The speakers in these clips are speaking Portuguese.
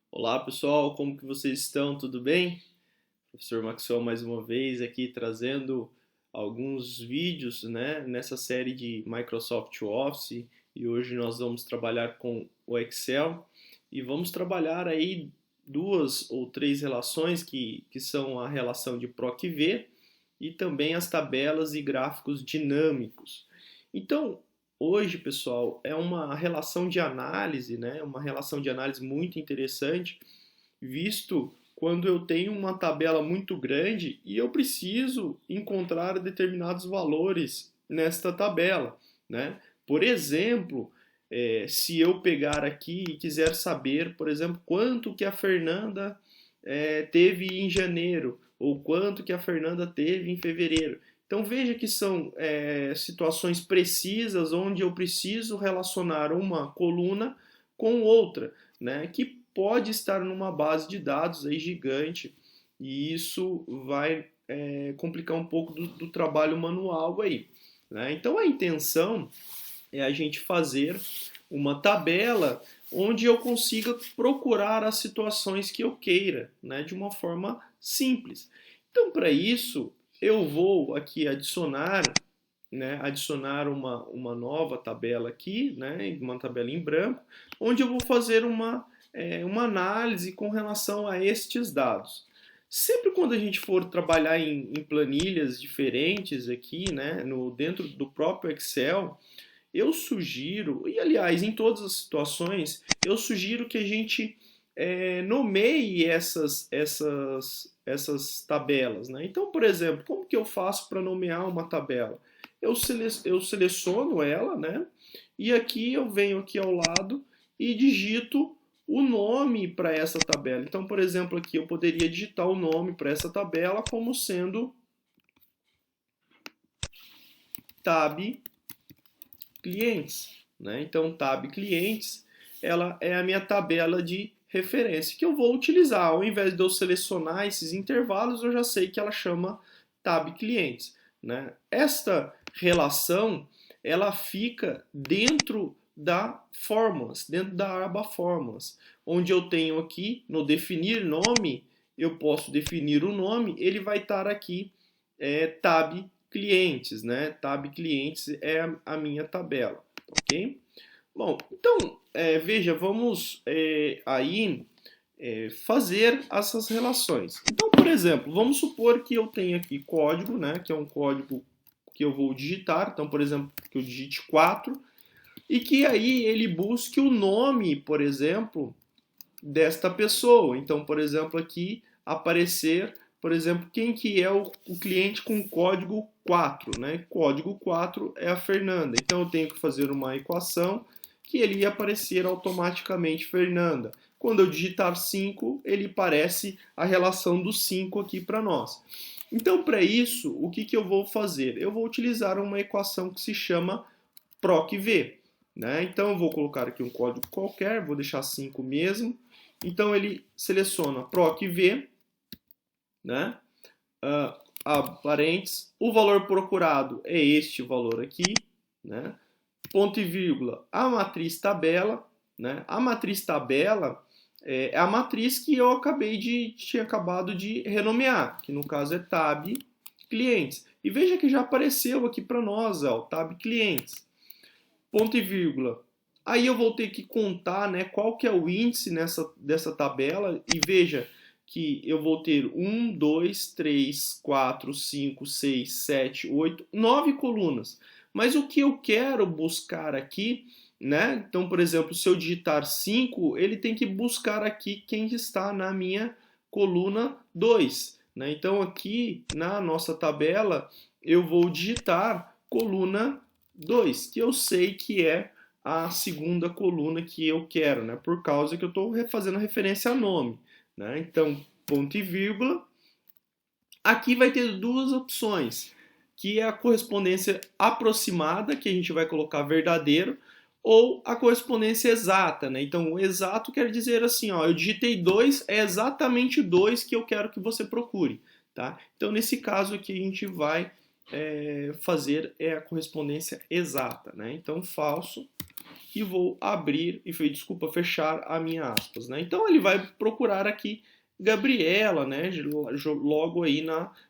Olá pessoal, como que vocês estão? Tudo bem? Professor Maxwell mais uma vez aqui trazendo alguns vídeos, né, nessa série de Microsoft Office e hoje nós vamos trabalhar com o Excel e vamos trabalhar aí duas ou três relações que são a relação de PROC-V e também as tabelas e gráficos dinâmicos. Então, hoje, pessoal, é uma relação de análise, né? Uma relação de análise muito interessante, visto quando eu tenho uma tabela muito grande e eu preciso encontrar determinados valores nesta tabela, né? Por exemplo, se eu pegar aqui e quiser saber, por exemplo, quanto que a Fernanda teve em janeiro ou quanto que a Fernanda teve em fevereiro. Então veja que são situações precisas onde eu preciso relacionar uma coluna com outra, né? Que pode estar numa base de dados aí gigante e isso vai complicar um pouco do trabalho manual aí, né? Então a intenção é a gente fazer uma tabela onde eu consiga procurar as situações que eu queira, né, de uma forma simples. Então, para isso, eu vou aqui adicionar, né, adicionar uma nova tabela aqui, né, uma tabela em branco, onde eu vou fazer uma análise com relação a estes dados. Sempre quando a gente for trabalhar em planilhas diferentes aqui, né, dentro do próprio Excel, eu sugiro, e aliás, em todas as situações, eu sugiro que a gente nomeie essas tabelas, né? Então, por exemplo, como que eu faço para nomear uma tabela? Eu seleciono ela, né? E aqui eu venho aqui ao lado e digito o nome para essa tabela. Então, por exemplo, aqui eu poderia digitar o nome para essa tabela como sendo tab clientes, né? Então, tab clientes, ela é a minha tabela de referência que eu vou utilizar. Ao invés de eu selecionar esses intervalos, eu já sei que ela chama tab clientes, né? Esta relação, ela fica dentro da fórmulas, dentro da aba fórmulas, onde eu tenho aqui no definir nome, eu posso definir o nome, ele vai estar aqui tab clientes, né? Tab clientes é a minha tabela, ok? Bom, então veja, vamos aí fazer essas relações. Então, por exemplo, vamos supor que eu tenho aqui código, né? Que é um código que eu vou digitar. Então, por exemplo, que eu digite 4 e que aí ele busque o nome, por exemplo, desta pessoa. Então, por exemplo, aqui aparecer, por exemplo, quem que é o cliente com código 4, né? Código 4 é a Fernanda. Então, eu tenho que fazer uma equação que ele ia aparecer automaticamente Fernanda. Quando eu digitar 5, ele aparece a relação do 5 aqui para nós. Então, para isso, o que eu vou fazer? Eu vou utilizar uma equação que se chama PROC-V. Né? Então, eu vou colocar aqui um código qualquer, vou deixar 5 mesmo. Então, ele seleciona PROC-V, né? Parênteses, o valor procurado é este valor aqui, né? Ponto e vírgula, a matriz tabela, né? A matriz tabela é a matriz que eu tinha acabado de renomear, que no caso é tab clientes. E veja que já apareceu aqui para nós, ó, tab clientes. Ponto e vírgula. Aí eu vou ter que contar, né, qual que é o índice dessa tabela e veja que eu vou ter 1, 2, 3, 4, 5, 6, 7, 8, 9 colunas. Mas o que eu quero buscar aqui, né? Então, por exemplo, se eu digitar 5, ele tem que buscar aqui quem está na minha coluna 2. Né? Então, aqui na nossa tabela, eu vou digitar coluna 2, que eu sei que é a segunda coluna que eu quero, né? Por causa que eu estou fazendo referência a nome. Né? Então, ponto e vírgula. Aqui vai ter duas opções, que é a correspondência aproximada, que a gente vai colocar verdadeiro, ou a correspondência exata. Né? Então, o exato quer dizer assim, ó, eu digitei 2, é exatamente 2 que eu quero que você procure. Tá? Então, nesse caso aqui, a gente vai fazer a correspondência exata. Né? Então, falso e vou abrir, desculpa, fechar a minha aspas, né? Então ele vai procurar aqui Gabriela, né? Logo aí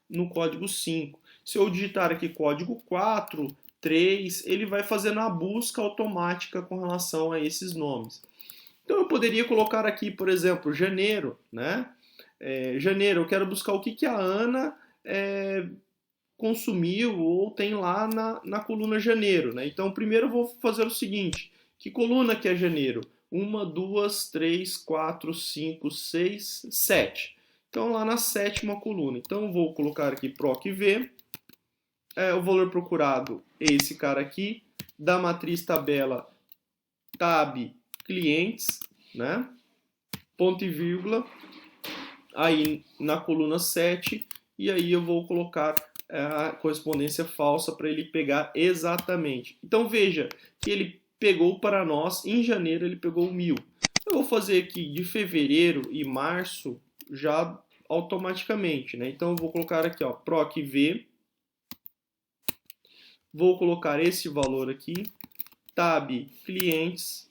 no código 5. Se eu digitar aqui código 4, 3, ele vai fazendo a busca automática com relação a esses nomes. Então eu poderia colocar aqui, por exemplo, janeiro, né? Janeiro, eu quero buscar o que a Ana consumiu ou tem lá na coluna janeiro, né? Então primeiro eu vou fazer o seguinte, que coluna que é janeiro? 1, 2, 3, 4, 5, 6, 7. Então lá na 7ª coluna. Então eu vou colocar aqui PROC-V, o valor procurado é esse cara aqui, da matriz tabela tab clientes, né? Ponto e vírgula, aí na coluna 7, e aí eu vou colocar a correspondência falsa para ele pegar exatamente. Então veja que ele pegou para nós, em janeiro ele pegou 1000. Eu vou fazer aqui de fevereiro e março já automaticamente, né? Então eu vou colocar aqui, ó, PROC-V, vou colocar esse valor aqui, tab clientes,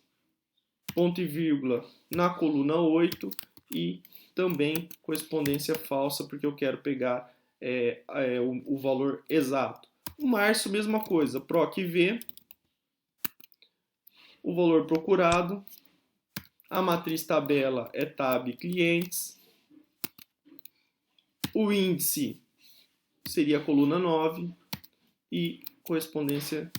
ponto e vírgula, na coluna 8 e também correspondência falsa, porque eu quero pegar o valor exato. O março, mesma coisa, PROC-V, o valor procurado, a matriz tabela é tab clientes, o índice seria a coluna 9 e correspondência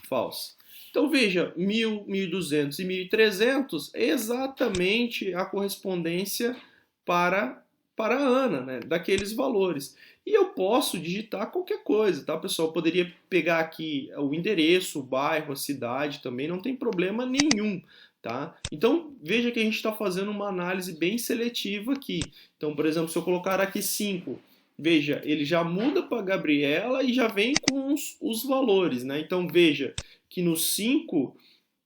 falsa. Então veja, 1000, 1200 e 1300 é exatamente a correspondência para a Ana, né, daqueles valores. E eu posso digitar qualquer coisa, tá, pessoal? Eu poderia pegar aqui o endereço, o bairro, a cidade também, não tem problema nenhum, tá? Então veja que a gente está fazendo uma análise bem seletiva aqui. Então, por exemplo, se eu colocar aqui 5, veja, ele já muda para Gabriela e já vem com os valores, né? Então veja que no 5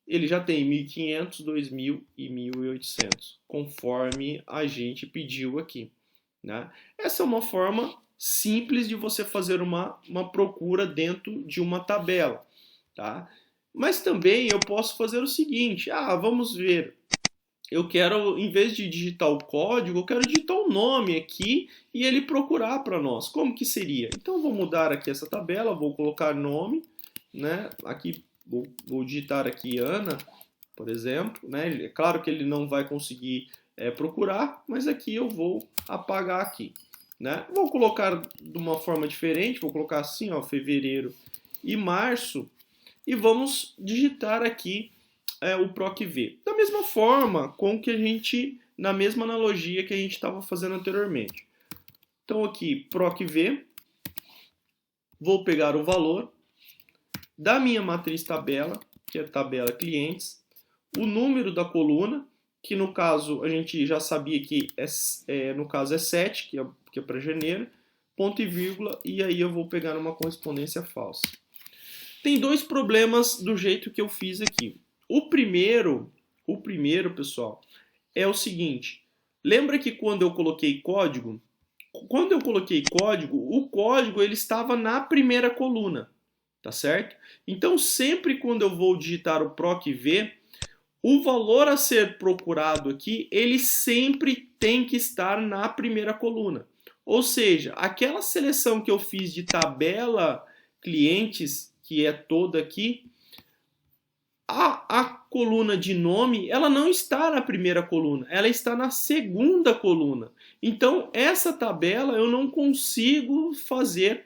ele já tem 1.500, 2.000 e 1.800, conforme a gente pediu aqui, né? Essa é uma forma simples de você fazer uma procura dentro de uma tabela, tá? Mas também eu posso fazer o seguinte, vamos ver, eu quero, em vez de digitar o código, eu quero digitar o nome aqui e ele procurar para nós. Como que seria? Então eu vou mudar aqui essa tabela, vou colocar nome, né? Aqui vou digitar aqui Ana, por exemplo, né? É claro que ele não vai conseguir procurar, mas aqui eu vou apagar aqui, né? Vou colocar de uma forma diferente, vou colocar assim, ó, fevereiro e março, e vamos digitar aqui o PROC-V. Da mesma forma com que a gente, na mesma analogia que a gente estava fazendo anteriormente. Então aqui, PROC-V, vou pegar o valor da minha matriz tabela, que é a tabela clientes, o número da coluna, que no caso a gente já sabia que no caso é 7, que é para janeiro, ponto e vírgula, e aí eu vou pegar uma correspondência falsa. Tem dois problemas do jeito que eu fiz aqui. O primeiro, pessoal, é o seguinte. Lembra que quando eu coloquei código, o código ele estava na primeira coluna, tá certo? Então sempre quando eu vou digitar o PROC-V, o valor a ser procurado aqui, ele sempre tem que estar na primeira coluna. Ou seja, aquela seleção que eu fiz de tabela clientes, que é toda aqui, a coluna de nome, ela não está na primeira coluna, ela está na segunda coluna. Então, essa tabela eu não consigo fazer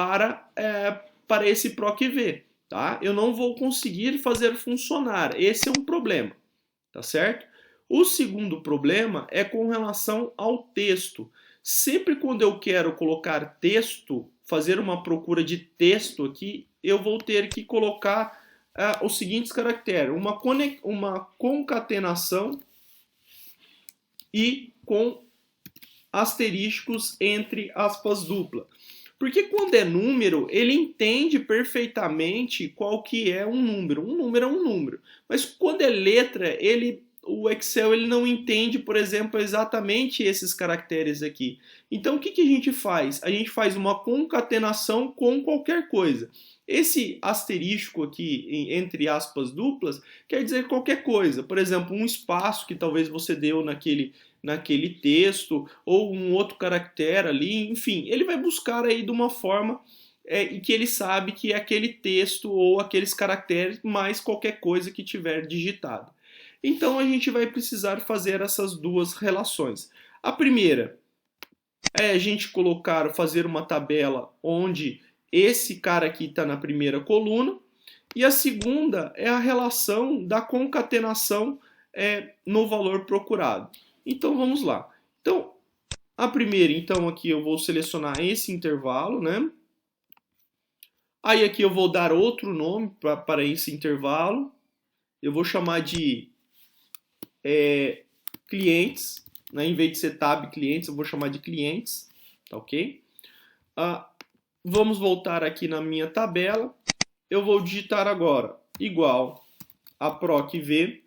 para esse PROC-V, tá? Eu não vou conseguir fazer funcionar. Esse é um problema, tá certo? O segundo problema é com relação ao texto. Sempre quando eu quero colocar texto, fazer uma procura de texto aqui, eu vou ter que colocar os seguintes caracteres, uma concatenação e com asterísticos entre aspas dupla. Porque quando é número, ele entende perfeitamente qual que é um número. Um número é um número. Mas quando é letra, ele o Excel ele não entende, por exemplo, exatamente esses caracteres aqui. Então, o que a gente faz? A gente faz uma concatenação com qualquer coisa. Esse asterisco aqui, entre aspas duplas, quer dizer qualquer coisa. Por exemplo, um espaço que talvez você deu naquele texto, ou um outro caractere ali, enfim, ele vai buscar aí de uma forma e que ele sabe que é aquele texto ou aqueles caracteres mais qualquer coisa que tiver digitado. Então a gente vai precisar fazer essas duas relações. A primeira é a gente fazer uma tabela onde esse cara aqui está na primeira coluna, e a segunda é a relação da concatenação no valor procurado. Então vamos lá. Então, a primeira, então aqui eu vou selecionar esse intervalo, né? Aí aqui eu vou dar outro nome para esse intervalo. Eu vou chamar de clientes, né? Em vez de ser tab clientes, eu vou chamar de clientes, tá ok? Vamos voltar aqui na minha tabela. Eu vou digitar agora igual a proc_v.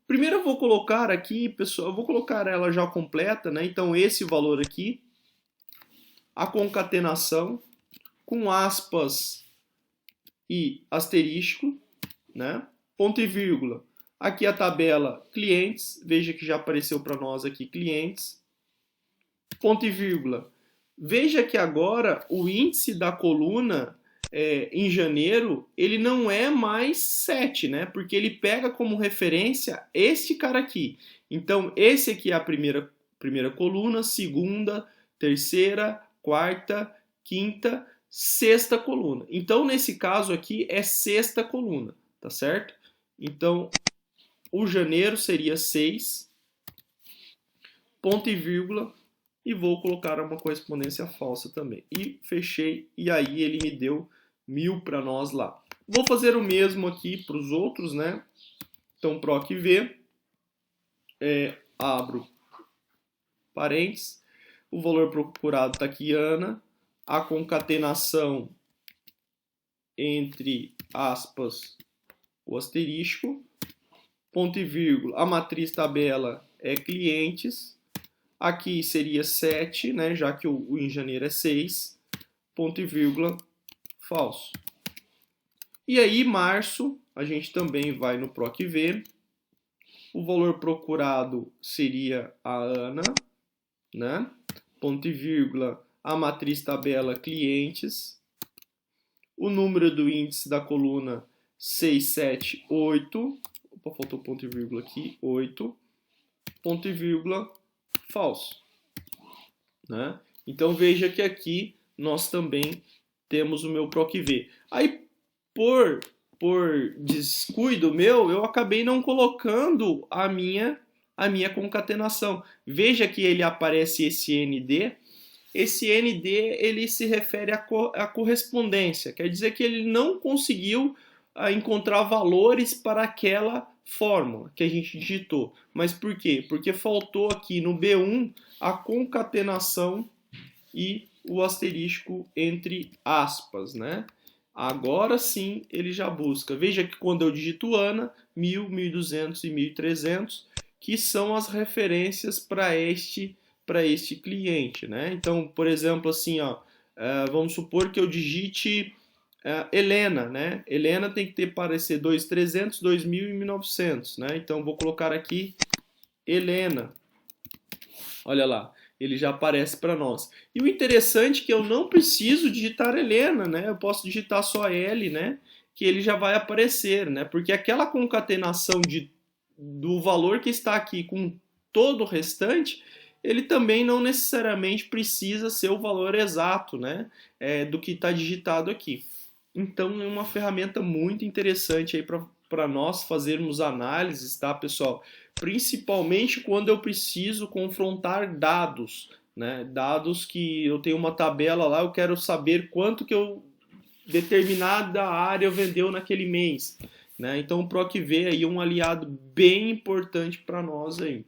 Primeiro eu vou colocar aqui, pessoal, eu vou colocar ela já completa, né? Então esse valor aqui, a concatenação com aspas e asterisco, né? Ponto e vírgula. Aqui a tabela clientes, veja que já apareceu para nós aqui clientes. Ponto e vírgula. Veja que agora o índice da coluna em janeiro, ele não é mais 7, né? Porque ele pega como referência este cara aqui. Então, esse aqui é a primeira coluna, segunda, terceira, quarta, quinta, sexta coluna. Então, nesse caso aqui, é sexta coluna, tá certo? Então, o janeiro seria 6, ponto e vírgula, e vou colocar uma correspondência falsa também. E fechei, e aí ele me deu 1000 para nós lá. Vou fazer o mesmo aqui para os outros, né? Então, proc_v, abro parênteses, o valor procurado está aqui, Ana, a concatenação entre aspas, o asterisco, ponto e vírgula, a matriz tabela é clientes, aqui seria 7, né, já que o em janeiro é 6, ponto e vírgula, falso. E aí, março, a gente também vai no proc_v, o valor procurado seria a Ana, né, ponto e vírgula, a matriz tabela clientes, o número do índice da coluna 678, opa, faltou ponto e vírgula aqui, 8, ponto e vírgula, falso, né? Então veja que aqui nós também temos o meu proc_v. Aí por descuido meu, eu acabei não colocando a minha concatenação. Veja que ele aparece esse ND. Esse ND ele se refere à correspondência, quer dizer que ele não conseguiu encontrar valores para aquela fórmula que a gente digitou. Mas por quê? Porque faltou aqui no B1 a concatenação e o asterisco entre aspas, né? Agora sim ele já busca. Veja que quando eu digito Ana, 1000, 1200 e 1300, que são as referências para este cliente, né? Então, por exemplo, assim, ó, vamos supor que eu digite Helena, né? Helena tem que ter parecer 2300, 2000 e 1900, né? Então vou colocar aqui Helena. Olha lá, ele já aparece para nós. E o interessante é que eu não preciso digitar Helena, né? Eu posso digitar só L, né? Que ele já vai aparecer, né? Porque aquela concatenação do valor que está aqui com todo o restante, ele também não necessariamente precisa ser o valor exato, né? Do que está digitado aqui. Então é uma ferramenta muito interessante aí para nós fazermos análises, tá, pessoal? Principalmente quando eu preciso confrontar dados, né? Dados que eu tenho uma tabela lá, eu quero saber quanto que determinada área vendeu naquele mês, né? Então o proc_v aí é um aliado bem importante para nós aí,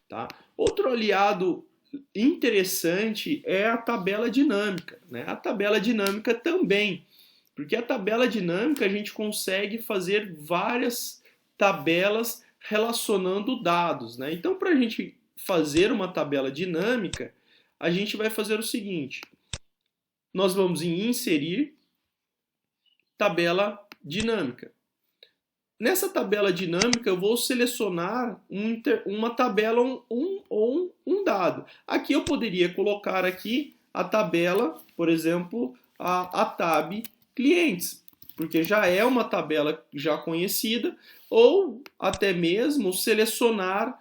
tá? Outro aliado interessante é a tabela dinâmica, né? A tabela dinâmica também. Porque a tabela dinâmica a gente consegue fazer várias tabelas relacionando dados, né? Então, para a gente fazer uma tabela dinâmica, a gente vai fazer o seguinte: nós vamos em inserir tabela dinâmica. Nessa tabela dinâmica, eu vou selecionar uma tabela ou um dado. Aqui eu poderia colocar aqui a tabela, por exemplo, a tab clientes, porque já é uma tabela já conhecida, ou até mesmo selecionar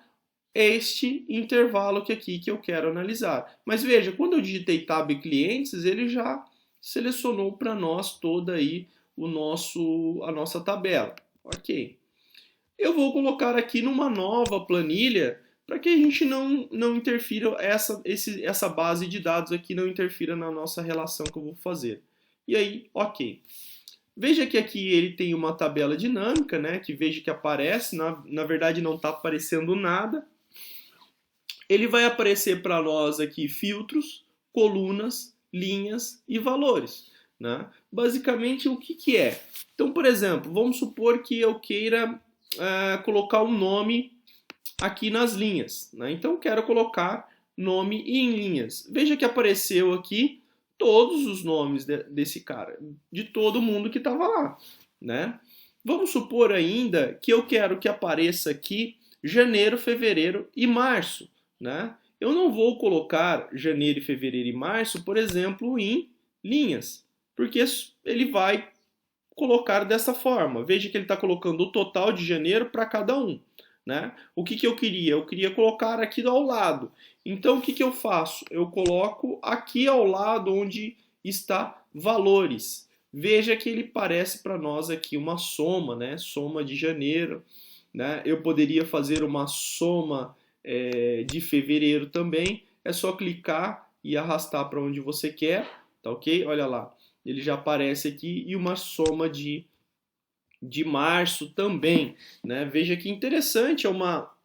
este intervalo aqui que eu quero analisar. Mas veja, quando eu digitei tab clientes, ele já selecionou para nós toda aí a nossa tabela. Ok. Eu vou colocar aqui numa nova planilha para que a gente não interfira, essa base de dados aqui não interfira na nossa relação que eu vou fazer. E aí, ok. Veja que aqui ele tem uma tabela dinâmica, né? Que veja que aparece, na verdade não está aparecendo nada. Ele vai aparecer para nós aqui filtros, colunas, linhas e valores. Né? Basicamente, o que é? Então, por exemplo, vamos supor que eu queira colocar um nome aqui nas linhas. Né? Então, quero colocar nome em linhas. Veja que apareceu aqui todos os nomes desse cara, de todo mundo que estava lá. Né? Vamos supor ainda que eu quero que apareça aqui janeiro, fevereiro e março. Né? Eu não vou colocar janeiro, fevereiro e março, por exemplo, em linhas, porque ele vai colocar dessa forma. Veja que ele está colocando o total de janeiro para cada um. Né? O que eu queria? Eu queria colocar aqui ao lado. Então, o que eu faço? Eu coloco aqui ao lado onde está valores. Veja que ele parece para nós aqui uma soma, né? Soma de janeiro. Né? Eu poderia fazer uma soma de fevereiro também. É só clicar e arrastar para onde você quer. Tá ok? Olha lá. Ele já aparece aqui. E uma soma de março também, né? Veja que interessante,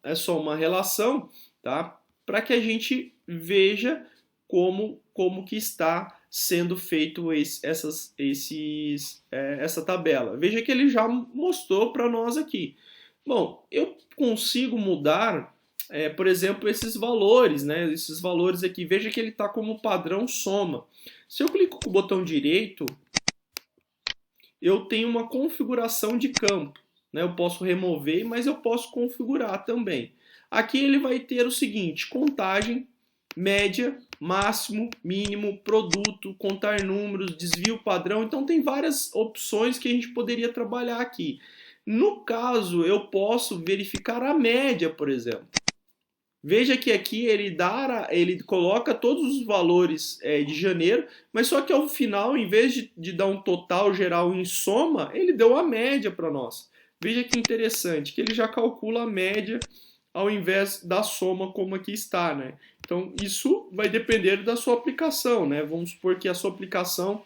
é só uma relação, tá? Para que a gente veja como que está sendo feito essa tabela. Veja que ele já mostrou para nós aqui. Bom, eu consigo mudar, por exemplo, esses valores, né? Esses valores aqui. Veja que ele está como padrão soma. Se eu clico com o botão direito, eu tenho uma configuração de campo. Né? Eu posso remover, mas eu posso configurar também. Aqui ele vai ter o seguinte: contagem, média, máximo, mínimo, produto, contar números, desvio padrão. Então tem várias opções que a gente poderia trabalhar aqui. No caso, eu posso verificar a média, por exemplo. Veja que aqui ele coloca todos os valores de janeiro, mas só que ao final, em vez de dar um total geral em soma, ele deu a média para nós. Veja que interessante, que ele já calcula a média ao invés da soma como aqui está, né? Então isso vai depender da sua aplicação, né? Vamos supor que a sua aplicação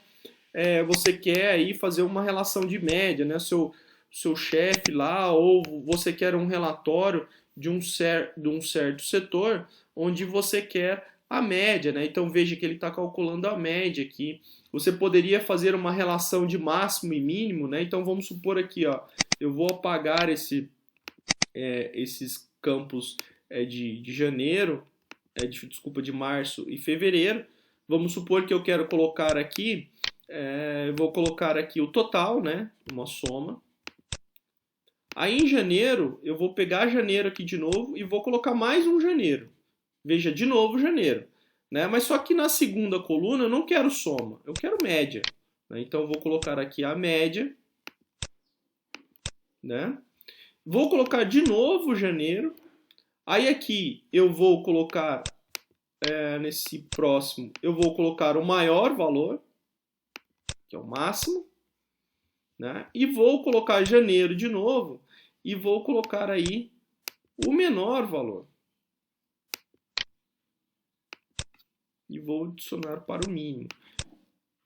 você quer aí fazer uma relação de média, né? Seu chefe lá, ou você quer um relatório de um certo setor onde você quer a média, né? Então veja que ele está calculando a média aqui. Você poderia fazer uma relação de máximo e mínimo, né? Então vamos supor aqui, ó, eu vou apagar esses campos de janeiro, de março e fevereiro. Vamos supor que eu quero colocar aqui, eu vou colocar aqui o total, né? Uma soma. Aí em janeiro, eu vou pegar janeiro aqui de novo e vou colocar mais um janeiro. Veja, de novo janeiro. Né? Mas só que na segunda coluna eu não quero soma, eu quero média. Né? Então eu vou colocar aqui a média. Né? Vou colocar de novo janeiro. Aí aqui eu vou colocar, nesse próximo, eu vou colocar o maior valor, que é o máximo. Né? E vou colocar janeiro de novo e vou colocar aí o menor valor. E vou adicionar para o mínimo.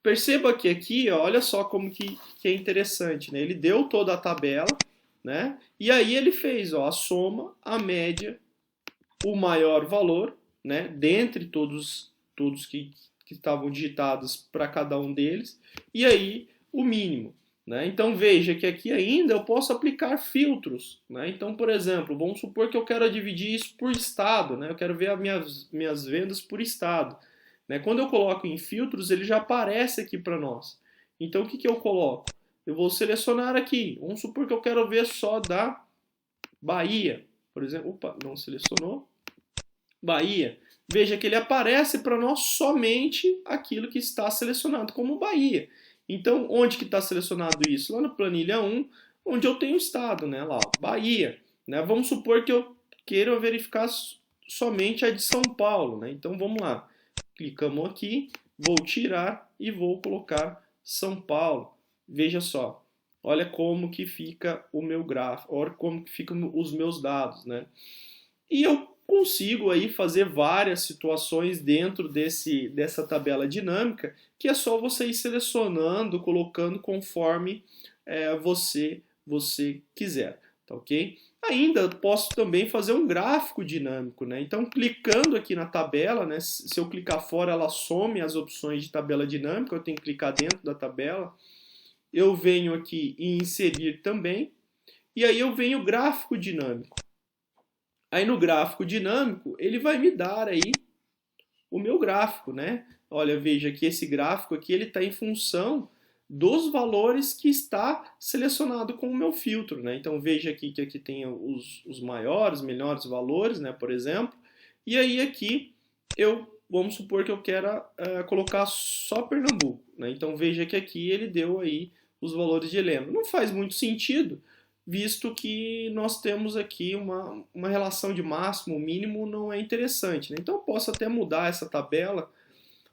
Perceba que aqui, ó, olha só como que é interessante. Né? Ele deu toda a tabela, né? E aí ele fez ó, a soma, a média, o maior valor, né? Dentre todos que estavam digitados para cada um deles, e aí o mínimo. né? Então veja que aqui ainda eu posso aplicar filtros, né? Então, por exemplo, vamos supor que eu quero dividir isso por estado, né? Eu quero ver as minhas vendas por estado, né? Quando eu coloco em filtros, ele já aparece aqui para nós. Então, o que que eu coloco? Eu vou selecionar aqui. Vamos supor que eu quero ver só da Bahia, por exemplo. Opa, não selecionou. Bahia. Veja que ele aparece para nós somente aquilo que está selecionado como Bahia. Então, onde que está selecionado isso? Lá no planilha 1, onde eu tenho o estado, né? Lá, Bahia. Né? Vamos supor que eu queira verificar somente a de São Paulo, né? Então, vamos lá. Clicamos aqui, vou tirar e vou colocar São Paulo. Veja só. Olha como que fica o meu gráfico, olha como que ficam os meus dados, né? E eu consigo aí fazer várias situações dentro dessa tabela dinâmica, que é só você ir selecionando, colocando conforme você quiser, tá ok? Ainda posso também fazer um gráfico dinâmico, né? Então, clicando aqui na tabela, né? Se eu clicar fora, ela some as opções de tabela dinâmica, eu tenho que clicar dentro da tabela. Eu venho aqui em inserir também, e aí eu venho gráfico dinâmico. Aí no gráfico dinâmico, ele vai me dar aí o meu gráfico, né? Olha, veja que esse gráfico aqui, ele está em função dos valores que está selecionado com o meu filtro, né? Então veja aqui que aqui tem os maiores, melhores valores, né? Por exemplo. E aí aqui, vamos supor que eu quero colocar só Pernambuco, né? Então veja que aqui ele deu aí os valores de Helena. Não faz muito sentido, visto que nós temos aqui uma relação de máximo, mínimo não é interessante, né? Então eu posso até mudar essa tabela.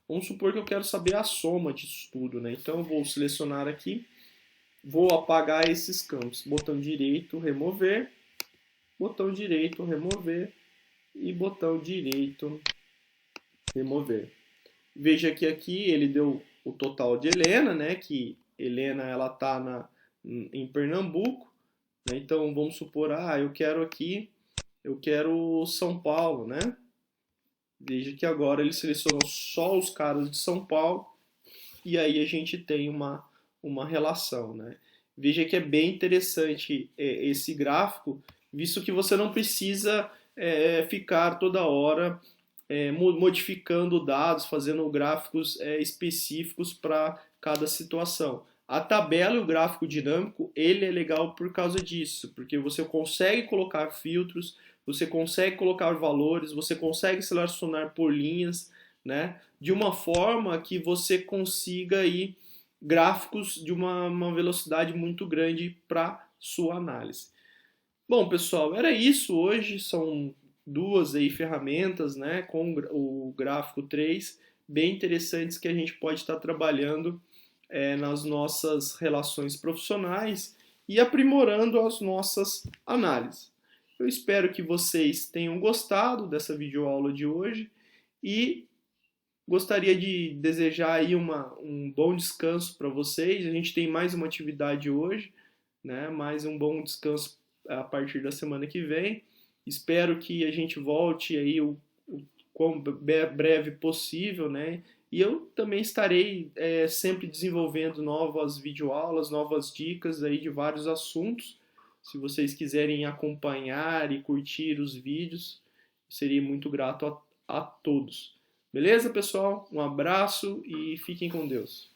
Vamos supor que eu quero saber a soma disso tudo, né? Então eu vou selecionar aqui, vou apagar esses campos, botão direito, remover, botão direito, remover e botão direito, remover. Veja que aqui ele deu o total de Helena, né? Que Helena ela tá em Pernambuco. Então vamos supor, eu quero São Paulo, né? Veja que agora ele selecionou só os caras de São Paulo e aí a gente tem uma relação, né? Veja que é bem interessante esse gráfico, visto que você não precisa ficar toda hora modificando dados, fazendo gráficos específicos para cada situação. A tabela e o gráfico dinâmico, ele é legal por causa disso, porque você consegue colocar filtros, você consegue colocar valores, você consegue selecionar por linhas, né? De uma forma que você consiga aí gráficos de uma velocidade muito grande para sua análise. Bom, pessoal, era isso. Hoje são duas aí ferramentas, né, com o gráfico 3, bem interessantes que a gente pode estar trabalhando nas nossas relações profissionais e aprimorando as nossas análises. Eu espero que vocês tenham gostado dessa videoaula de hoje e gostaria de desejar aí um bom descanso para vocês. A gente tem mais uma atividade hoje, né? Mais um bom descanso a partir da semana que vem. Espero que a gente volte aí o quão breve possível, né? E eu também estarei sempre desenvolvendo novas videoaulas, novas dicas aí de vários assuntos. Se vocês quiserem acompanhar e curtir os vídeos, seria muito grato a todos. Beleza, pessoal? Um abraço e fiquem com Deus.